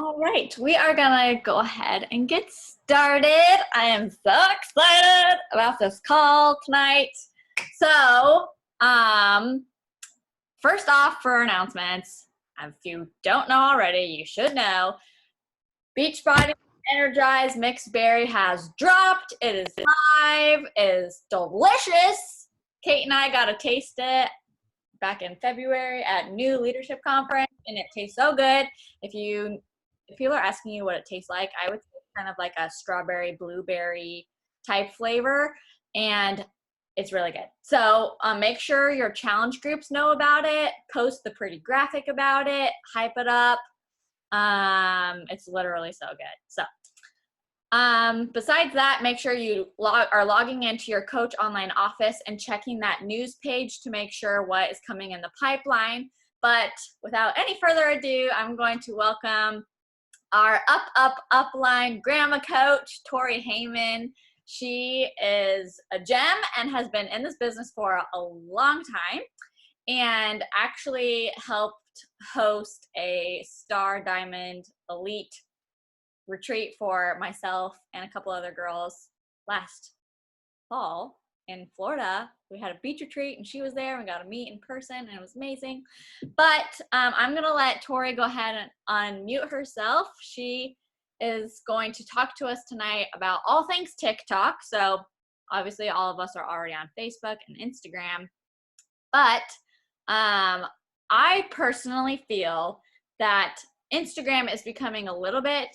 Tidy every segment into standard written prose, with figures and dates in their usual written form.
All right, we are gonna go ahead and get started. I am so excited about this call tonight. So, first off, for announcements, if you don't know already, you should know. Beachbody Energized Mixed Berry has dropped. It is live. It is delicious. Kate and I got to taste it back in February at New Leadership Conference, and it tastes so good. If people are asking you what it tastes like, I would say kind of like a strawberry blueberry type flavor, and it's really good. So make sure your challenge groups know about it. Post the pretty graphic about it. Hype it up. It's literally so good. So besides that, make sure you are logging into your Coach Online office and checking that news page to make sure what is coming in the pipeline. But without any further ado, I'm going to welcome our upline grandma coach, Tori Heyman. She is a gem and has been in this business for a long time and actually helped host a Star Diamond Elite retreat for myself and a couple other girls last fall in Florida. We had a beach retreat and she was there. We got to meet in person and it was amazing. But I'm going to let Tori go ahead and unmute herself. She is going to talk to us tonight about all things TikTok. So obviously all of us are already on Facebook and Instagram. But I personally feel that Instagram is becoming a little bit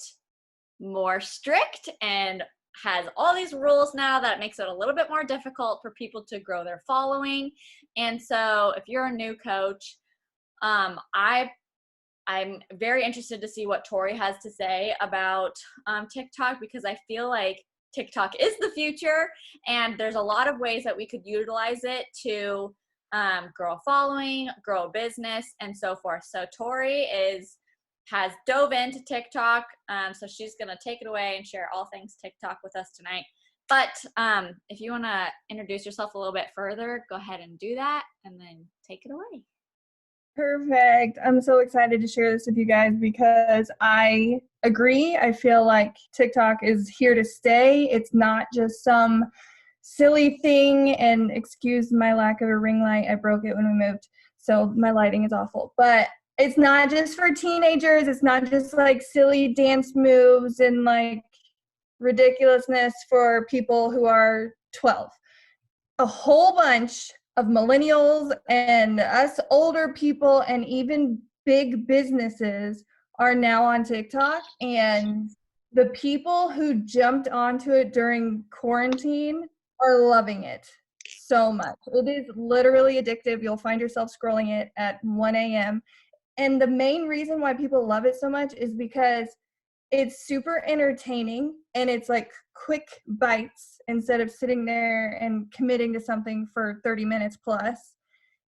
more strict and has all these rules now that makes it a little bit more difficult for people to grow their following. And so if you're a new coach, I'm very interested to see what Tori has to say about TikTok, because I feel like TikTok is the future and there's a lot of ways that we could utilize it to grow a following, grow a business, and so forth. So Tori has dove into TikTok, so she's going to take it away and share all things TikTok with us tonight. But if you want to introduce yourself a little bit further, go ahead and do that, and then take it away. Perfect. I'm so excited to share this with you guys because I agree. I feel like TikTok is here to stay. It's not just some silly thing, and excuse my lack of a ring light. I broke it when we moved, so my lighting is awful. But it's not just for teenagers. It's not just like silly dance moves and like ridiculousness for people who are 12. A whole bunch of millennials and us older people and even big businesses are now on TikTok, and the people who jumped onto it during quarantine are loving it so much. It is literally addictive. You'll find yourself scrolling it at 1 a.m. And the main reason why people love it so much is because it's super entertaining and it's like quick bites instead of sitting there and committing to something for 30 minutes plus.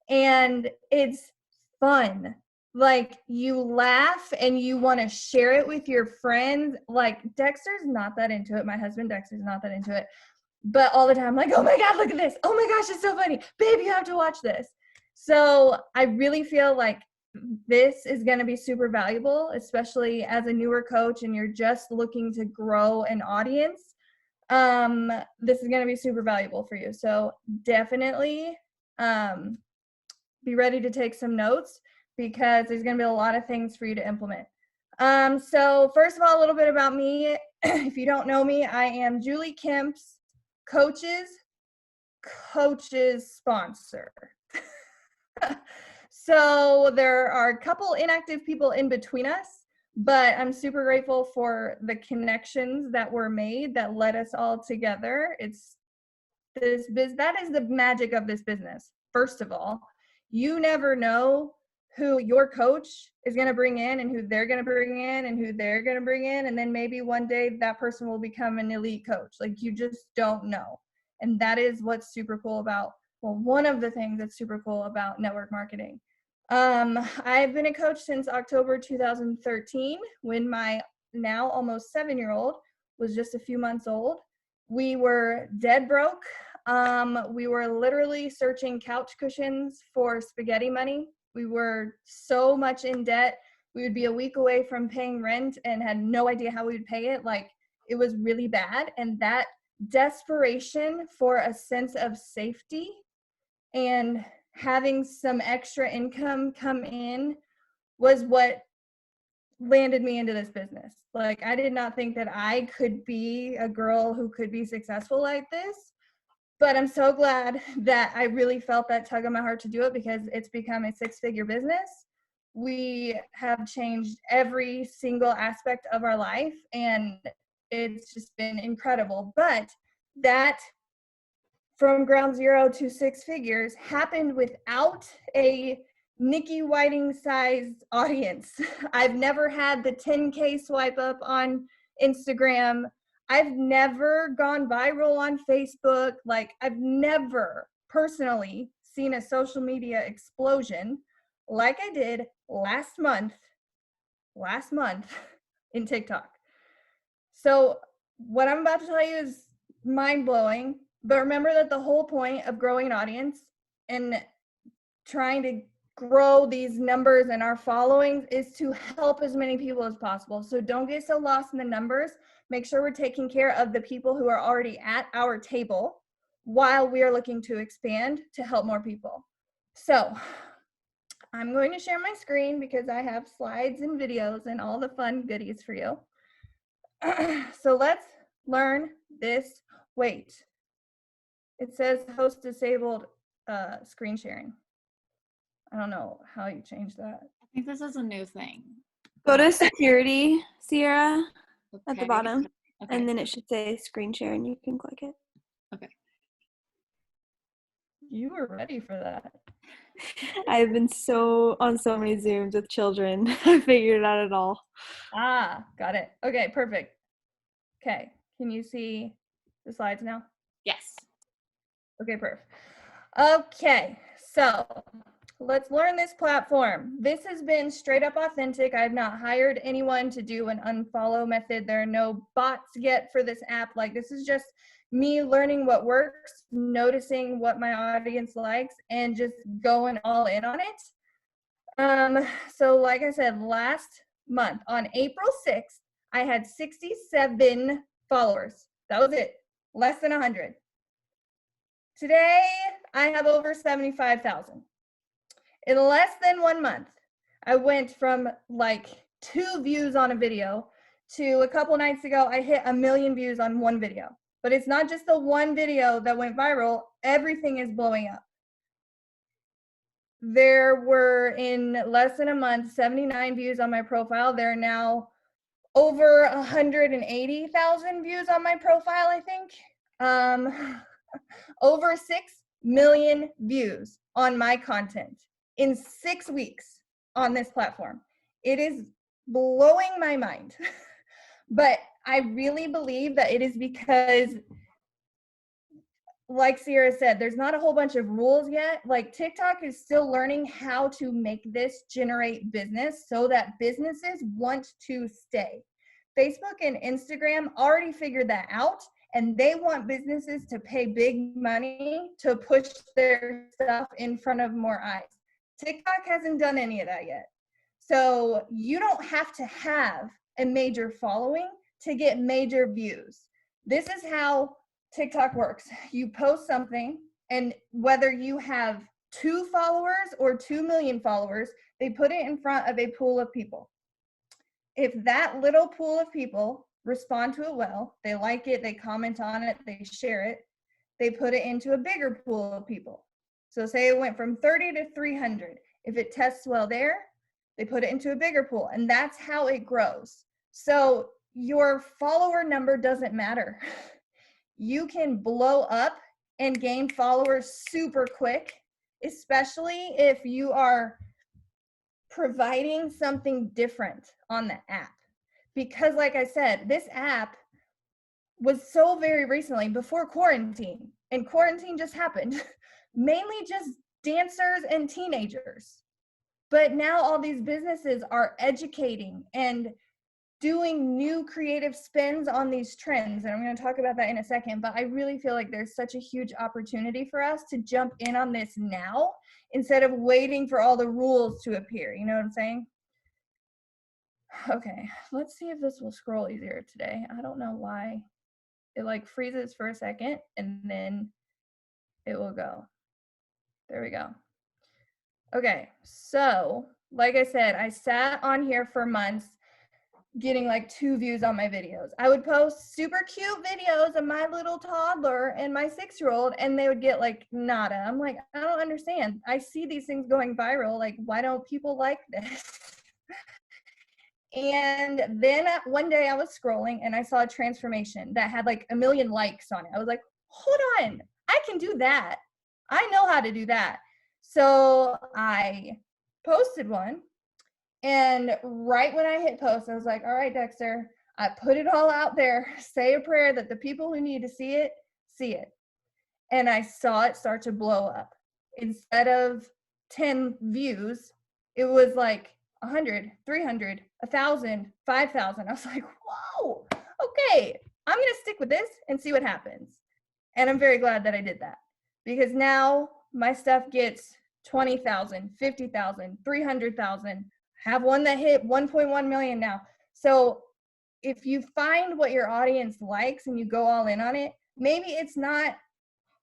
And it's fun. Like, you laugh and you want to share it with your friends. Like, Dexter's not that into it. My husband Dexter's not that into it. But all the time, I'm like, oh my God, look at this. Oh my gosh, it's so funny. Babe, you have to watch this. So I really feel like this is going to be super valuable, especially as a newer coach and you're just looking to grow an audience. This is going to be super valuable for you. So definitely be ready to take some notes because there's going to be a lot of things for you to implement. So first of all, a little bit about me. If you don't know me, I am Julie Kemp's coach's sponsor. So there are a couple inactive people in between us, but I'm super grateful for the connections that were made that led us all together. That is the magic of this business. First of all, you never know who your coach is going to bring in and who they're going to bring in and who they're going to bring in. And then maybe one day that person will become an elite coach. Like, you just don't know. And that is what's super cool about, well, one of the things that's super cool about network marketing. I've been a coach since October 2013 when my now almost 7-year-old was just a few months old. We were dead broke. We were literally searching couch cushions for spaghetti money. We were so much in debt We would be a week away from paying rent and had no idea how we would pay it. Like, it was really bad. And that desperation for a sense of safety and having some extra income come in was what landed me into this business. Like, I did not think that I could be a girl who could be successful like this, but I'm so glad that I really felt that tug on my heart to do it, because it's become a 6-figure business. We have changed every single aspect of our life, and it's just been incredible. But that, from ground zero to 6 figures, happened without a Nikki Whiting sized audience. I've never had the 10K swipe up on Instagram. I've never gone viral on Facebook. Like, I've never personally seen a social media explosion like I did last month in TikTok. So what I'm about to tell you is mind blowing, but remember that the whole point of growing an audience and trying to grow these numbers and our followings is to help as many people as possible. So don't get so lost in the numbers. Make sure we're taking care of the people who are already at our table while we are looking to expand to help more people. So I'm going to share my screen because I have slides and videos and all the fun goodies for you. So let's learn this. Wait, it says host disabled screen sharing. I don't know how you change that. I think this is a new thing. Go to security, Sierra, at the Okay. bottom, Okay. and then it should say screen share, and you can click it. Okay. You were ready for that. I've been on so many Zooms with children. I figured it out all. Ah, got it. Okay, perfect. Okay, can you see the slides now? Yes. Okay, perfect. Okay, so let's learn this platform. This has been straight up authentic. I've not hired anyone to do an unfollow method. There are no bots yet for this app. Like, this is just me learning what works, noticing what my audience likes, and just going all in on it. So like I said, last month on April 6th, I had 67 followers. That was it, less than 100. Today, I have over 75,000. In less than 1 month, I went from like 2 views on a video to a couple nights ago, I hit 1 million views on one video. But it's not just the one video that went viral, everything is blowing up. There were, in less than a month, 79 views on my profile. There are now over 180,000 views on my profile, I think. Over 6 million views on my content in 6 weeks on this platform. It is blowing my mind. But I really believe that it is because, like Sierra said, there's not a whole bunch of rules yet. Like, TikTok is still learning how to make this generate business so that businesses want to stay. Facebook and Instagram already figured that out, and they want businesses to pay big money to push their stuff in front of more eyes. TikTok hasn't done any of that yet. So you don't have to have a major following to get major views. This is how TikTok works. You post something, and whether you have 2 followers or 2 million followers, they put it in front of a pool of people. If that little pool of people respond to it well, they like it, they comment on it, they share it, they put it into a bigger pool of people. So say it went from 30 to 300. If it tests well there, they put it into a bigger pool, and that's how it grows. So your follower number doesn't matter. You can blow up and gain followers super quick, especially if you are providing something different on the app. Because like I said, this app was so very recently before quarantine, and quarantine just happened, mainly just dancers and teenagers. But now all these businesses are educating and doing new creative spins on these trends. And I'm going to talk about that in a second, but I really feel like there's such a huge opportunity for us to jump in on this now instead of waiting for all the rules to appear. You know what I'm saying? Okay, let's see if this will scroll easier today. I don't know why. It like freezes for a second and then it will go. There we go. Okay, so like I said, I sat on here for months getting like 2 views on my videos. I would post super cute videos of my little toddler and my 6-year-old, and they would get like nada. I'm like, I don't understand. I see these things going viral. Like, why don't people like this? And then one day I was scrolling and I saw a transformation that had like 1 million likes on it. I was like, hold on, I can do that. I know how to do that. So I posted one. And right when I hit post, I was like, all right, Dexter, I put it all out there. Say a prayer that the people who need to see it, see it. And I saw it start to blow up. Instead of 10 views, it was like 100, 300, 1,000, 5,000. I was like, whoa, okay, I'm going to stick with this and see what happens. And I'm very glad that I did that because now my stuff gets 20,000, 50,000, 300,000. Have one that hit 1.1 million now. So if you find what your audience likes and you go all in on it, maybe it's not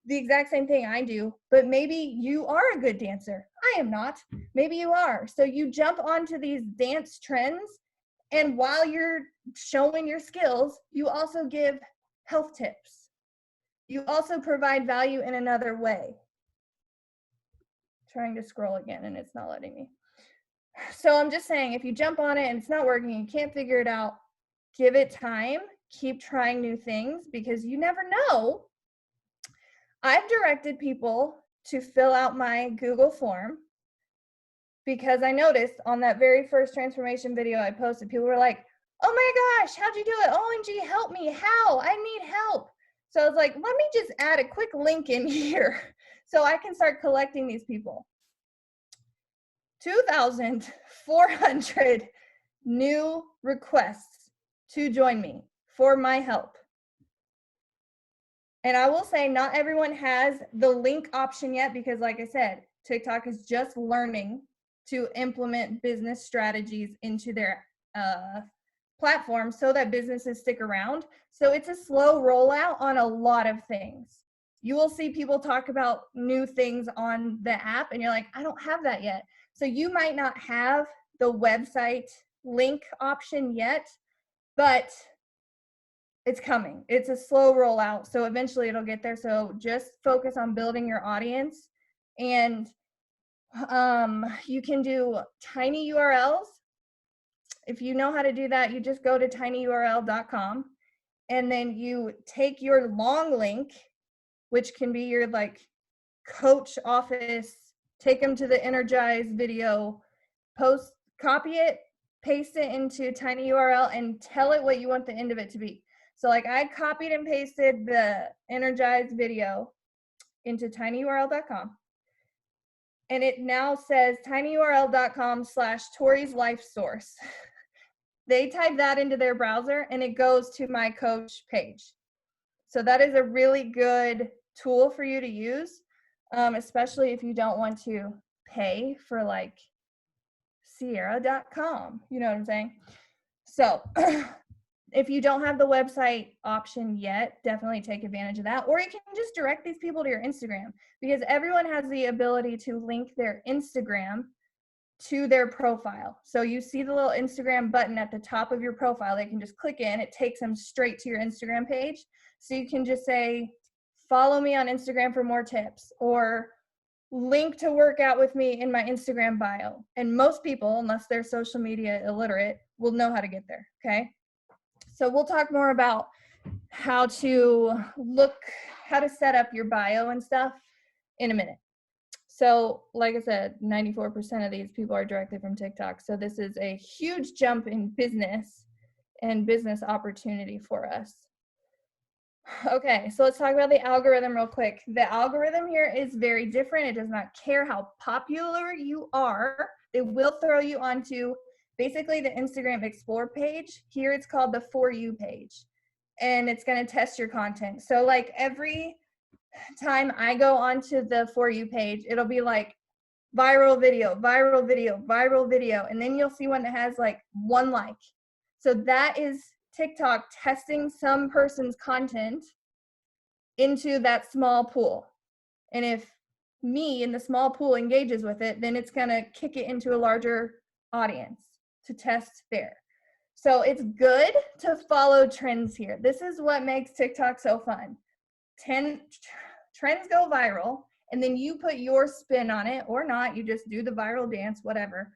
the exact same thing I do, but maybe you are a good dancer. I am not. Maybe you are. So you jump onto these dance trends, and while you're showing your skills, you also give health tips. You also provide value in another way. Trying to scroll again and it's not letting me. So I'm just saying, if you jump on it and it's not working, you can't figure it out, give it time, keep trying new things because you never know. I've directed people to fill out my Google form because I noticed on that very first transformation video I posted, people were like, oh my gosh, how'd you do it? OMG, help me, how? I need help. So I was like, let me just add a quick link in here so I can start collecting these people. 2,400 new requests to join me for my help. And I will say not everyone has the link option yet because like I said, TikTok is just learning to implement business strategies into their platform so that businesses stick around. So it's a slow rollout on a lot of things. You will see people talk about new things on the app and you're like, I don't have that yet. So you might not have the website link option yet, but it's coming. It's a slow rollout. So eventually it'll get there. So just focus on building your audience. And you can do tiny URLs. If you know how to do that, you just go to tinyurl.com and then you take your long link, which can be your like coach office, take them to the Energize video, post, copy it, paste it into tinyurl and tell it what you want the end of it to be. So like I copied and pasted the Energize video into tinyurl.com. And it now says tinyurl.com/Tori's Life Source. They type that into their browser and it goes to my coach page. So that is a really good tool for you to use, especially if you don't want to pay for like Sierra.com. You know what I'm saying? So if you don't have the website option yet, definitely take advantage of that. Or you can just direct these people to your Instagram because everyone has the ability to link their Instagram to their profile. So you see the little Instagram button at the top of your profile. They can just click in. It takes them straight to your Instagram page. So you can just say, follow me on Instagram for more tips, or link to work out with me in my Instagram bio. And most people, unless they're social media illiterate, will know how to get there, okay? So we'll talk more about how to set up your bio and stuff in a minute. So like I said, 94% of these people are directly from TikTok. So this is a huge jump in business and business opportunity for us. Okay, so let's talk about the algorithm real quick. The algorithm here is very different. It does not care how popular you are. It will throw you onto basically the Instagram Explore page. Here it's called the For You page. And it's going to test your content. So like every time I go onto the For You page, it'll be like viral video, viral video, viral video. And then you'll see one that has like 1 like. So that is TikTok testing some person's content into that small pool. And if me in the small pool engages with it, then it's going to kick it into a larger audience to test there. So it's good to follow trends here. This is what makes TikTok so fun. Trends go viral, and then you put your spin on it, or not, you just do the viral dance, whatever.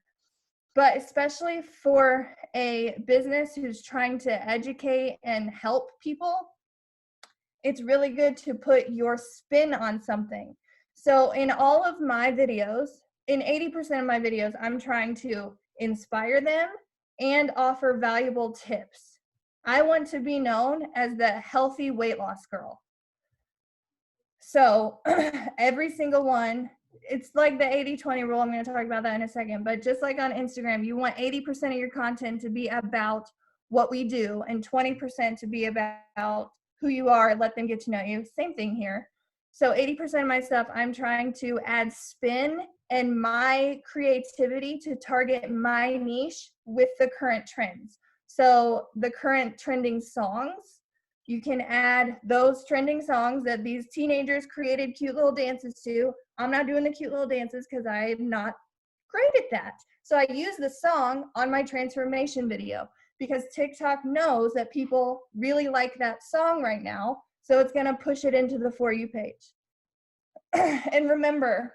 But especially for a business who's trying to educate and help people, it's really good to put your spin on something. So in all of my videos, in 80% of my videos, I'm trying to inspire them and offer valuable tips. I want to be known as the healthy weight loss girl. So every single one, it's like the 80-20 rule. I'm going to talk about that in a second. But just like on Instagram, you want 80% of your content to be about what we do and 20% to be about who you are, let them get to know you. Same thing here. So 80% of my stuff, I'm trying to add spin and my creativity to target my niche with the current trends. So the current trending songs, you can add those trending songs that these teenagers created cute little dances to. I'm not doing the cute little dances because I'm not great at that. So I use the song on my transformation video because TikTok knows that people really like that song right now. So it's going to push it into the For You page. And remember,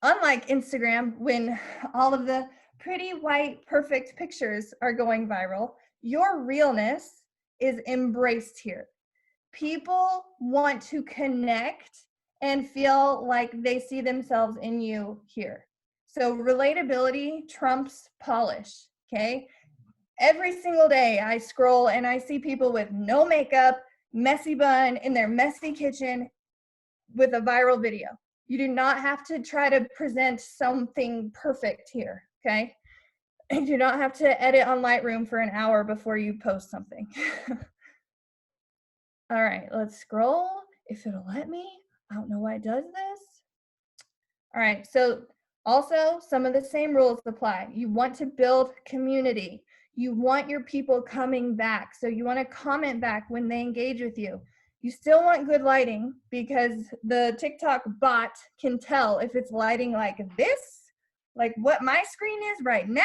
unlike Instagram, when all of the pretty white perfect pictures are going viral, your realness is embraced here. People want to connect and feel like they see themselves in you here. So relatability trumps polish, okay? Every single day I scroll and I see people with no makeup, messy bun in their messy kitchen with a viral video. You do not have to try to present something perfect here, okay? You do not have to edit on Lightroom for an hour before you post something. All right, let's scroll. If it'll let me. I don't know why it does this. All right, so also some of the same rules apply. You want to build community. You want your people coming back. So you want to comment back when they engage with you. You still want good lighting because the TikTok bot can tell if it's lighting like this, like what my screen is right now,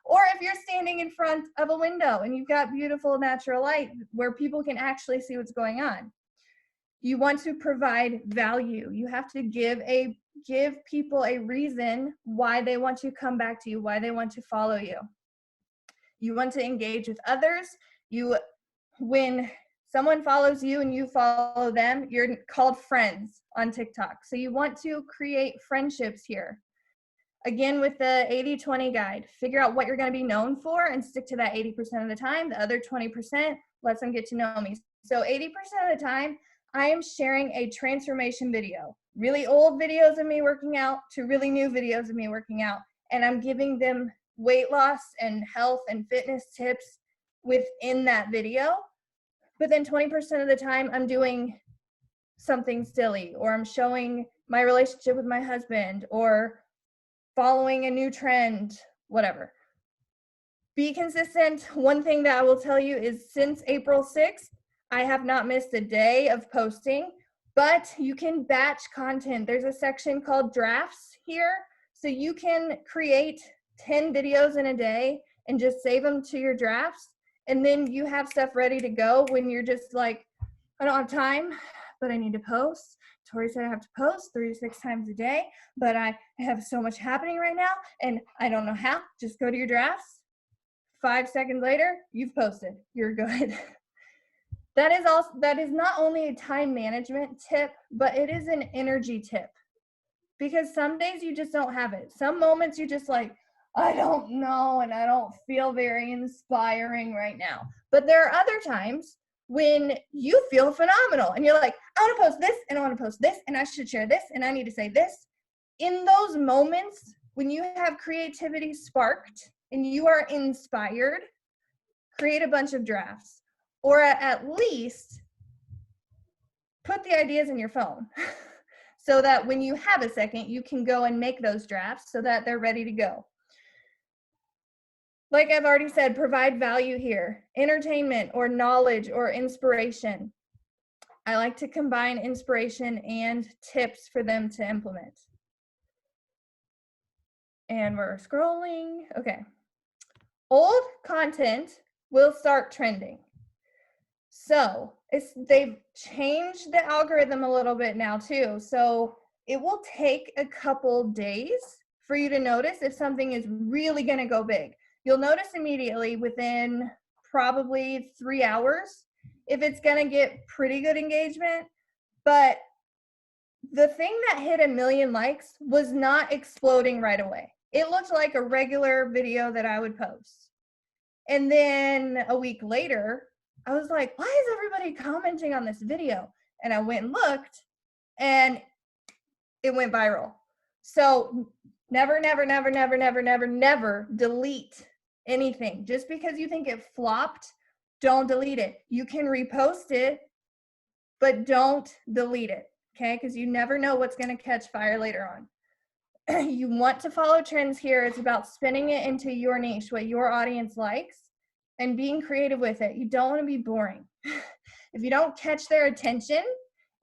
or if you're standing in front of a window and you've got beautiful natural light where people can actually see what's going on. You want to provide value. You have to give people a reason why they want to come back to you, why they want to follow you. You want to engage with others. When someone follows you and you follow them, you're called friends on TikTok. So you want to create friendships here. Again, with the 80-20 guide, figure out what you're going to be known for and stick to that 80% of the time. The other 20% lets them get to know me. So 80% of the time, I am sharing a transformation video, really old videos of me working out to really new videos of me working out. And I'm giving them weight loss and health and fitness tips within that video. But then 20% of the time, I'm doing something silly, or I'm showing my relationship with my husband, or following a new trend, whatever. Be consistent. One thing that I will tell you is since April 6th, I have not missed a day of posting, but you can batch content. There's a section called drafts here. So you can create 10 videos in a day and just save them to your drafts. And then you have stuff ready to go when you're just like, I don't have time, but I need to post. Tori said I have to post 3 to 6 times a day, but I have so much happening right now and I don't know how. Just go to your drafts. 5 seconds later, you've posted. You're good. That is not only a time management tip, but it is an energy tip. Because some days you just don't have it. Some moments you're just like, I don't know, and I don't feel very inspiring right now. But there are other times when you feel phenomenal and you're like, I want to post this and I want to post this and I should share this and I need to say this. In those moments when you have creativity sparked and you are inspired, create a bunch of drafts, or at least put the ideas in your phone. so that when you have a second, you can go and make those drafts so that they're ready to go. Like I've already said, provide value here, entertainment or knowledge or inspiration. I like to combine inspiration and tips for them to implement. And we're scrolling. Okay. Old content will start trending. So they've changed the algorithm a little bit now too. So it will take a couple days for you to notice if something is really going to go big. You'll notice immediately within probably 3 hours if it's going to get pretty good engagement. But the thing that hit 1 million likes was not exploding right away. It looked like a regular video that I would post. And then a week later, I was like, why is everybody commenting on this video? And I went and looked, and it went viral. So never, never, never, never, never, never, never delete anything. Just because you think it flopped, don't delete it. You can repost it, but don't delete it, okay? Because you never know what's going to catch fire later on. You want to follow trends here. It's about spinning it into your niche, what your audience likes, and being creative with it. You don't want to be boring. If you don't catch their attention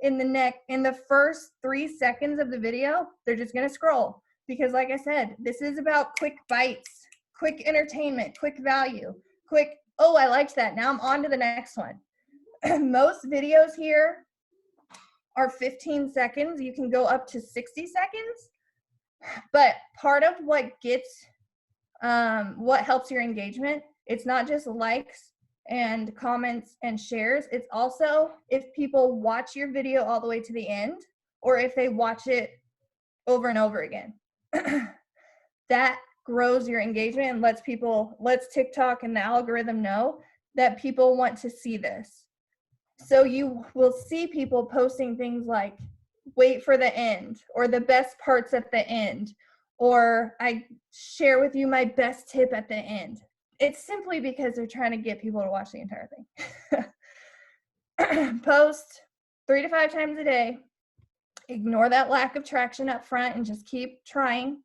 in the first 3 seconds of the video, they're just going to scroll. Because like I said, this is about quick bites, quick entertainment, quick value, quick, oh, I liked that. Now I'm on to the next one. Most videos here are 15 seconds. You can go up to 60 seconds. But part of what helps your engagement, it's not just likes and comments and shares. It's also if people watch your video all the way to the end, or if they watch it over and over again. That grows your engagement and lets TikTok and the algorithm know that people want to see this. So you will see people posting things like, wait for the end, or the best parts at the end, or I share with you my best tip at the end. It's simply because they're trying to get people to watch the entire thing. Post 3 to 5 times a day. Ignore that lack of traction up front and just keep trying.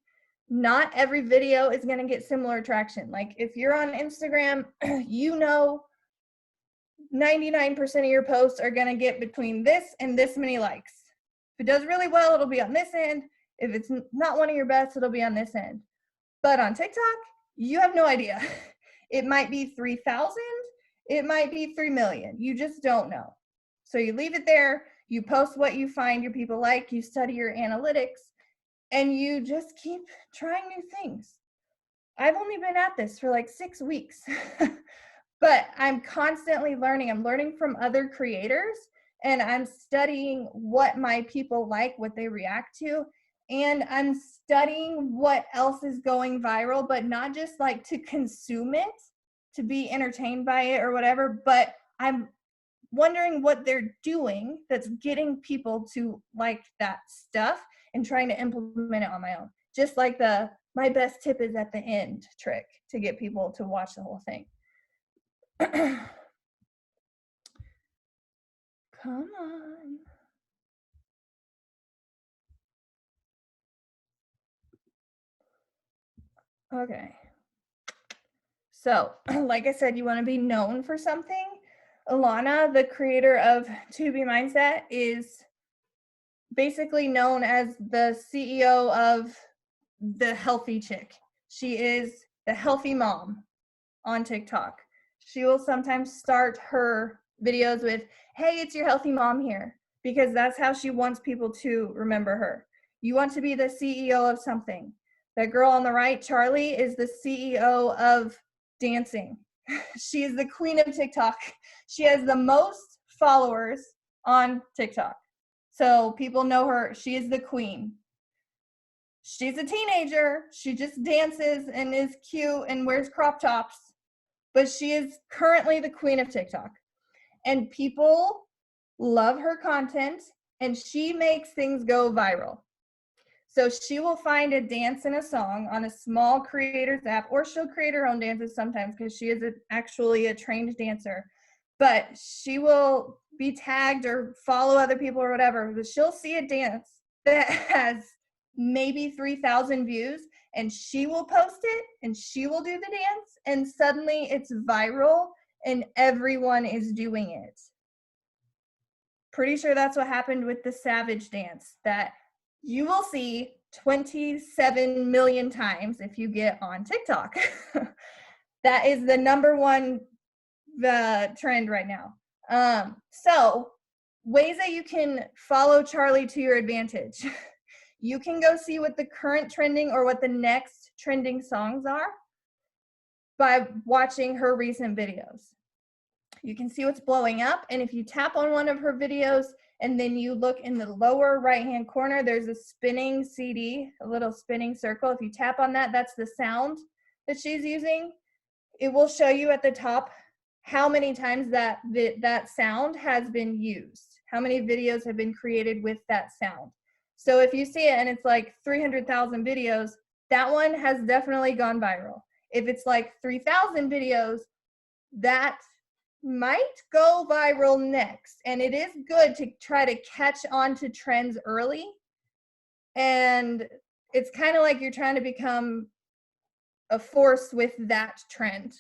Not every video is going to get similar traction. Like if you're on Instagram, 99% of your posts are going to get between this and this many likes. If it does really well, it'll be on this end. If it's not one of your best, it'll be on this end. But on TikTok, you have no idea. It might be 3,000. It might be 3 million. You just don't know. So you leave it there. You post what you find your people like. You study your analytics. And you just keep trying new things. I've only been at this for like 6 weeks. But I'm constantly learning. I'm learning from other creators. And I'm studying what my people like, what they react to. And I'm studying what else is going viral, but not just like to consume it, to be entertained by it or whatever, but I'm wondering what they're doing that's getting people to like that stuff and trying to implement it on my own. Just like my best tip is at the end trick to get people to watch the whole thing. Come on. Okay. So, like I said, you want to be known for something. Alana, the creator of To Be Mindset, is basically known as the CEO of the healthy chick. She is the healthy mom on TikTok. She will sometimes start her videos with, hey, it's your healthy mom here, because that's how she wants people to remember her. You want to be the CEO of something. That girl on the right, Charlie, is the CEO of dancing. She is the queen of TikTok. She has the most followers on TikTok. So people know her. She is the queen. She's a teenager. She just dances and is cute and wears crop tops. But she is currently the queen of TikTok. And people love her content, and she makes things go viral. So she will find a dance and a song on a small creators app, or she'll create her own dances sometimes because she is actually a trained dancer. But she will be tagged or follow other people or whatever, but she'll see a dance that has maybe 3,000 views, and she will post it and she will do the dance, and suddenly it's viral and everyone is doing it. Pretty sure that's what happened with the Savage dance that you will see 27 million times if you get on TikTok. That is the number one trend right now. So ways that you can follow Charlie to your advantage. You can go see what the current trending or what the next trending songs are by watching her recent videos. You can see what's blowing up, and if you tap on one of her videos and then you look in the lower right hand corner, there's a spinning CD, a little spinning circle. If you tap on that, that's the sound that she's using. It will show you at the top how many times that sound has been used, how many videos have been created with that sound. So if you see it and it's like 300,000 videos, that one has definitely gone viral. If it's like 3,000 videos, that might go viral next. And it is good to try to catch on to trends early. And it's kind of like you're trying to become a force with that trend.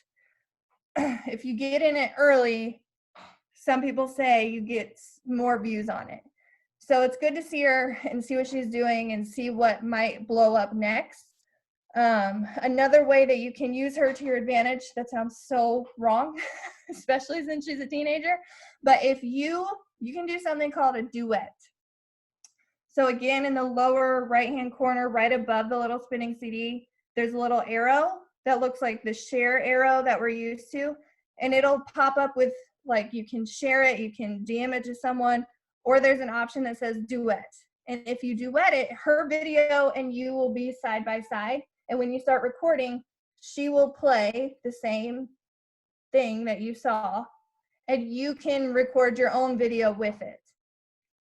If you get in it early, some people say you get more views on it. So it's good to see her and see what she's doing and see what might blow up next. Another way that you can use her to your advantage, that sounds so wrong, especially since she's a teenager, but if you can do something called a duet. So again, in the lower right-hand corner, right above the little spinning CD, there's a little arrow that looks like the share arrow that we're used to, and it'll pop up with, like, you can share it, you can DM it to someone, or there's an option that says duet. And if you duet it, her video and you will be side by side, and when you start recording, she will play the same thing that you saw, and you can record your own video with it.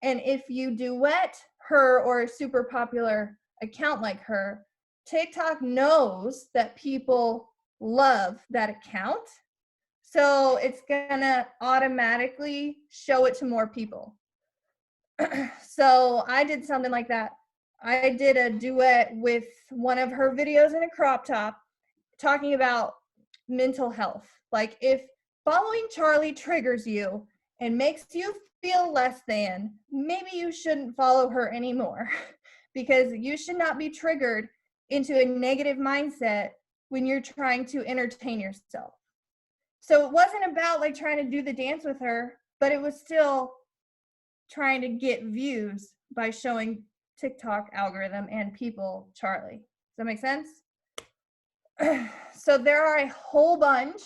And if you duet her or a super popular account like her, TikTok knows that people love that account. So it's gonna automatically show it to more people. So I did something like that. I did a duet with one of her videos in a crop top talking about mental health. Like, if following Charlie triggers you and makes you feel less than, maybe you shouldn't follow her anymore, because you should not be triggered into a negative mindset when you're trying to entertain yourself. So it wasn't about like trying to do the dance with her, but it was still trying to get views by showing TikTok algorithm and people Charlie. Does that make sense? So there are a whole bunch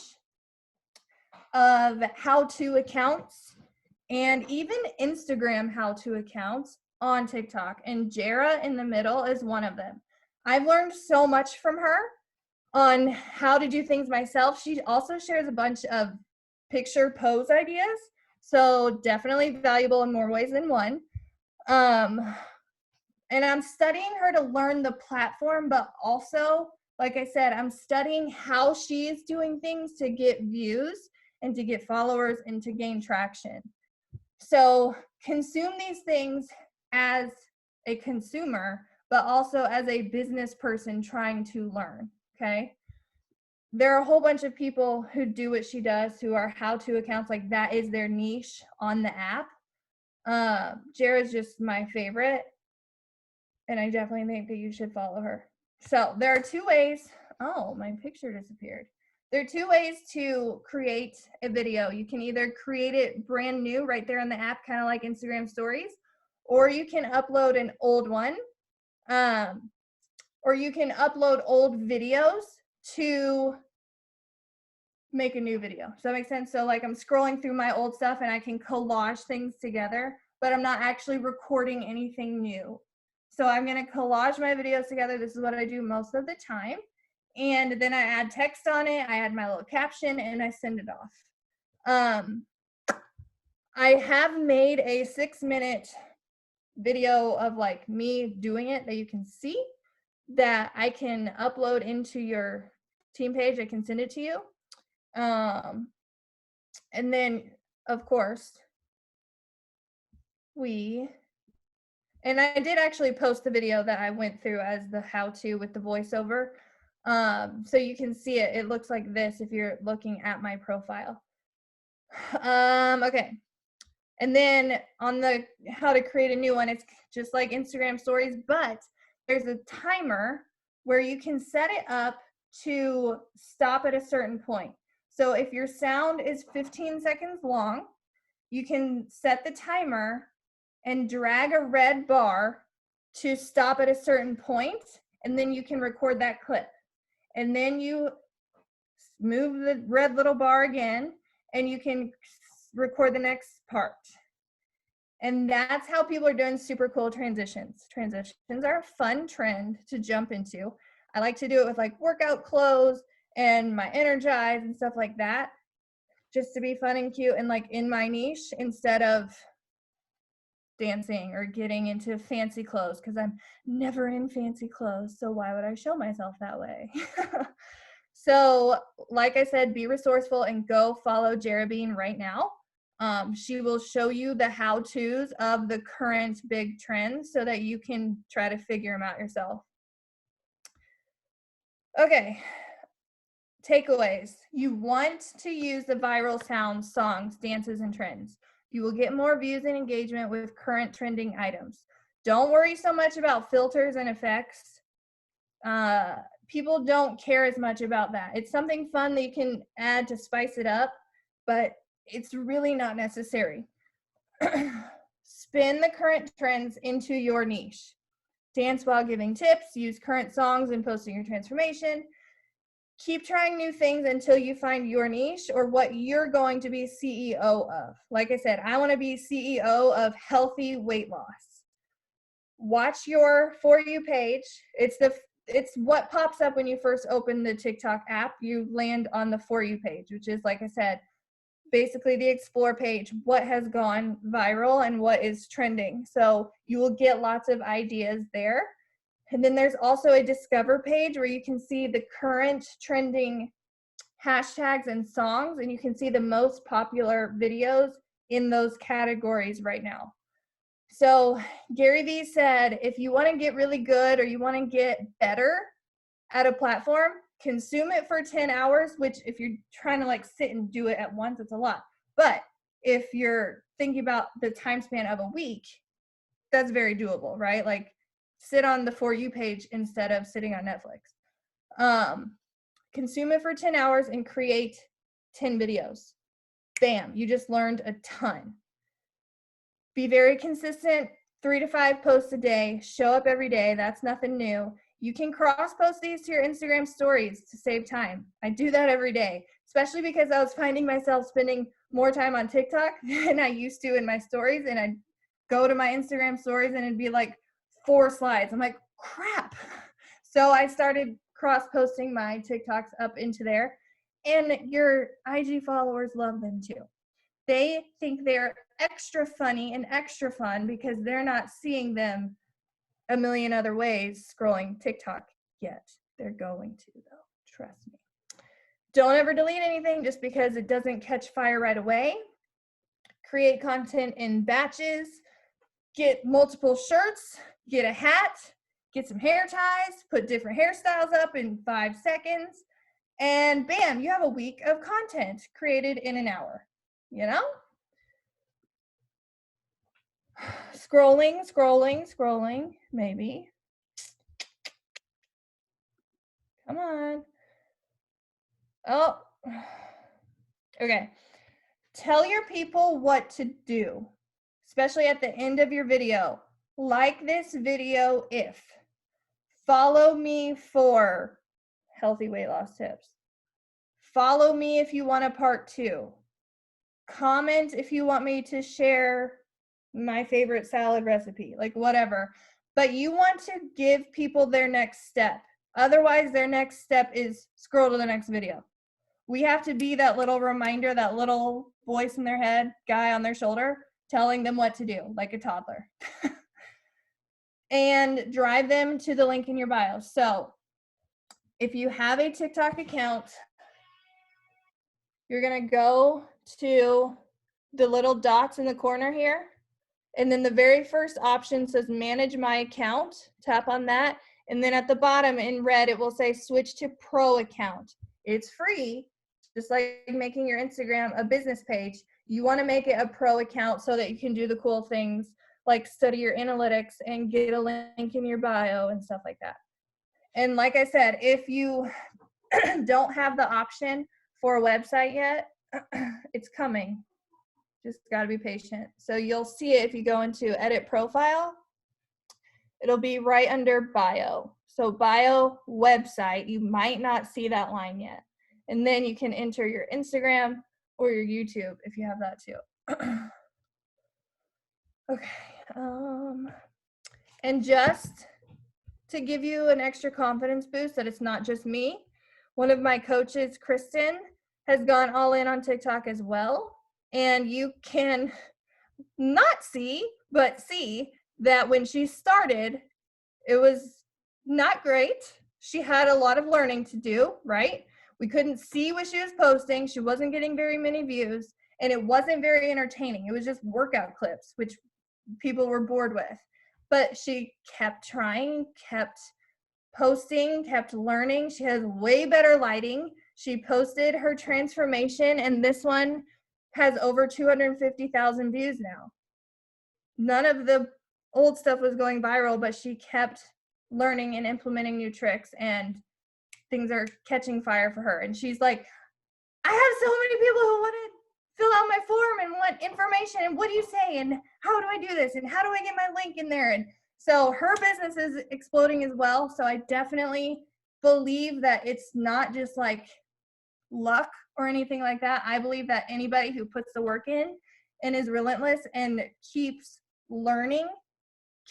of how-to accounts and even Instagram how-to accounts on TikTok, and Jara in the middle is one of them. I've learned so much from her on how to do things myself. She also shares a bunch of picture pose ideas, so definitely valuable in more ways than one. And I'm studying her to learn the platform, but also, like I said, I'm studying how she is doing things to get views and to get followers and to gain traction. So consume these things as a consumer, but also as a business person trying to learn, okay? There are a whole bunch of people who do what she does, who are how-to accounts, like that is their niche on the app. Jara's just my favorite, and I definitely think that you should follow her. So there are two ways. Oh, my picture disappeared. There are two ways to create a video. You can either create it brand new right there in the app, kind of like Instagram stories, or you can upload an old one, or you can upload old videos to make a new video. Does that make sense? So like I'm scrolling through my old stuff and I can collage things together, but I'm not actually recording anything new. So I'm gonna collage my videos together. This is what I do most of the time. And then I add text on it, I add my little caption, and I send it off. I have made a 6-minute video of like me doing it that you can see, that I can upload into your team page. I can send it to you. And then, of course, we And I did actually post the video that I went through as the how-to with the voiceover. So you can see it. It looks like this if you're looking at my profile. Okay. And then on the how to create a new one, it's just like Instagram stories, but there's a timer where you can set it up to stop at a certain point. So if your sound is 15 seconds long, you can set the timer and drag a red bar to stop at a certain point, and then you can record that clip. And then you move the red little bar again, and you can record the next part. And that's how people are doing super cool transitions. Transitions are a fun trend to jump into. I like to do it with like workout clothes and my Energize and stuff like that, just to be fun and cute and like in my niche instead of dancing or getting into fancy clothes, because I'm never in fancy clothes. So why would I show myself that way? So like I said, be resourceful and go follow Jerabine right now. She will show you the how-tos of the current big trends so that you can try to figure them out yourself. Okay, takeaways. You want to use the viral sounds, songs, dances, and trends. You will get more views and engagement with current trending items. Don't worry so much about filters and effects. People don't care as much about that. It's something fun that you can add to spice it up, but it's really not necessary. Spin the current trends into your niche. Dance while giving tips, use current songs and posting your transformation. Keep trying new things until you find your niche or what you're going to be CEO of. Like I said, I want to be CEO of healthy weight loss. Watch your For You page. It's what pops up when you first open the TikTok app. You land on the For You page, which is, like I said, basically the explore page, what has gone viral and what is trending. So you will get lots of ideas there. And then there's also a discover page where you can see the current trending hashtags and songs, and you can see the most popular videos in those categories right now. So Gary Vee said, if you want to get really good or you want to get better at a platform, consume it for 10 hours, which if you're trying to like sit and do it at once, it's a lot. But if you're thinking about the time span of a week, that's very doable, right? Like sit on the For You page instead of sitting on Netflix. Consume it for 10 hours and create 10 videos. Bam, you just learned a ton. Be very consistent, 3 to 5 posts a day, show up every day. That's nothing new. You can cross post these to your Instagram stories to save time. I do that every day, especially because I was finding myself spending more time on TikTok than I used to in my stories. And I'd go to my Instagram stories and it'd be like 4 slides. I'm like, crap. So I started cross posting my TikToks up into there. And your IG followers love them too. They think they're extra funny and extra fun because they're not seeing them a million other ways scrolling TikTok yet. They're going to, though. Trust me. Don't ever delete anything just because it doesn't catch fire right away. Create content in batches. Get multiple shirts. Get a hat. Get some hair ties. Put different hairstyles up in 5 seconds. And bam, you have a week of content created in an hour. You know? Scrolling, maybe. Come on. Oh, okay. Tell your people what to do, especially at the end of your video. Like this video if. Follow me for healthy weight loss tips. Follow me if you want a part 2. Comment if you want me to share my favorite salad recipe, like whatever. But you want to give people their next step. Otherwise, their next step is scroll to the next video. We have to be that little reminder, that little voice in their head, guy on their shoulder, telling them what to do, like a toddler. And drive them to the link in your bio. So if you have a TikTok account, you're going to go to the little dots in the corner here, And then the very first option says manage my account. Tap on that. And then at the bottom in red, it will say switch to pro account. It's free, just like making your Instagram a business page. You want to make it a pro account so that you can do the cool things like study your analytics and get a link in your bio and stuff like that. And like I said, if you don't have the option for a website yet, it's coming. Just got to be patient. So you'll see it if you go into edit profile. It'll be right under bio. So bio website, you might not see that line yet. And then you can enter your Instagram or your YouTube if you have that too. Okay. And just to give you an extra confidence boost that it's not just me, one of my coaches, Kristen, has gone all in on TikTok as well. And you can not see, but see that when she started, it was not great. She had a lot of learning to do, right? We couldn't see what she was posting. She wasn't getting very many views, and it wasn't very entertaining. It was just workout clips, which people were bored with. But she kept trying, kept posting, kept learning. She has way better lighting. She posted her transformation, and this one has over 250,000 views now. None of the old stuff was going viral, but she kept learning and implementing new tricks, and things are catching fire for her. And she's like, I have so many people who want to fill out my form and want information, and what do you say, and how do I do this, and how do I get my link in there? And so her business is exploding as well. So I definitely believe that it's not just like luck or anything like that. I believe that anybody who puts the work in and is relentless and keeps learning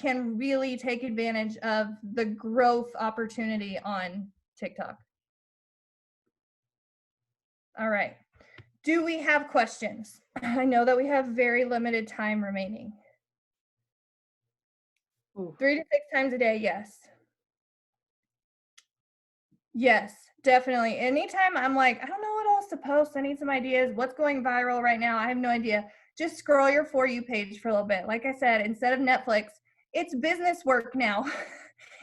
can really take advantage of the growth opportunity on TikTok. All right. Do we have questions? I know that we have very limited time remaining. 3 to 6 times a day, yes. Yes, definitely. Anytime I'm like, I don't know what else to post. I need some ideas. What's going viral right now? I have no idea. Just scroll your For You page for a little bit. Like I said, instead of Netflix, it's business work now.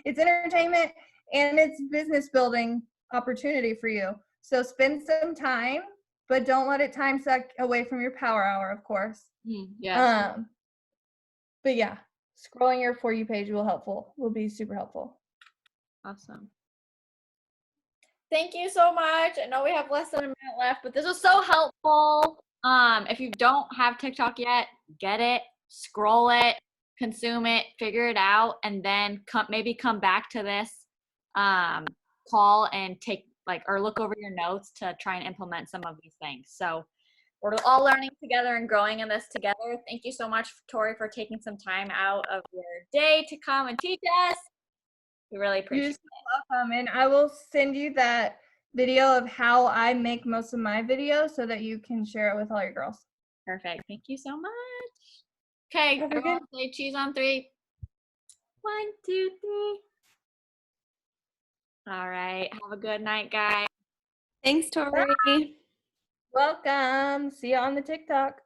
It's entertainment and it's business building opportunity for you. So spend some time, but don't let it time suck away from your power hour, of course. Yeah. But yeah, scrolling your For You page will be super helpful. Awesome. Thank you so much. I know we have less than a minute left, but this was so helpful. If you don't have TikTok yet, get it, scroll it, consume it, figure it out, and then maybe come back to this call and or look over your notes to try and implement some of these things. So we're all learning together and growing in this together. Thank you so much, Tori, for taking some time out of your day to come and teach us. We really appreciate it. You're welcome. And I will send you that video of how I make most of my videos so that you can share it with all your girls. Perfect. Thank you so much. Okay, everyone say cheese on 3. 1, 2, 3. All right. Have a good night, guys. Thanks, Tori. Welcome. See you on the TikTok.